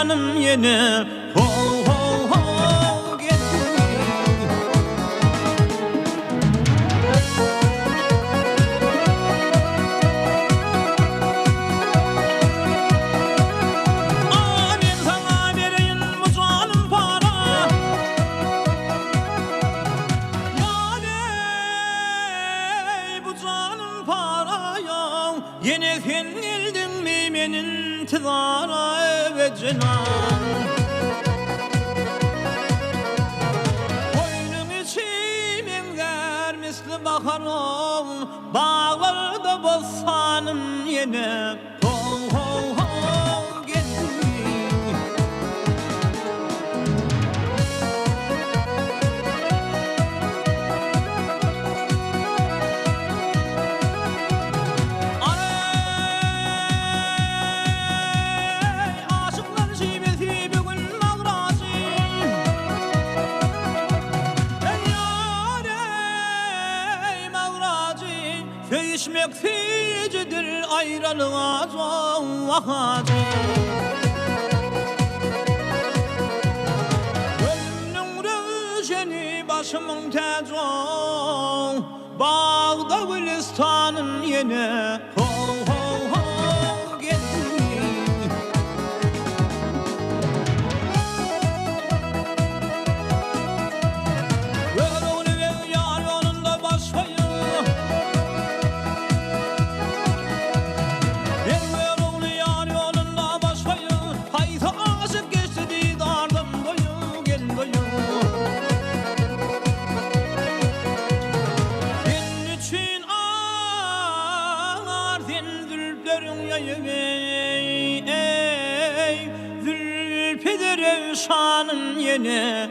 Gülistan'ım yine ho ho ho yine fenildin mi menin tizara ve cenan Koynum içimin der misli bakarım Bağlarda bostanım yine ho ho ho Değişmek fecidir ayrılığa vakacı Gönlümün röjeni başımın tecon Bağda Gülistan'ın yine ho ho ho Ey Zülfidir Evşan'ın yine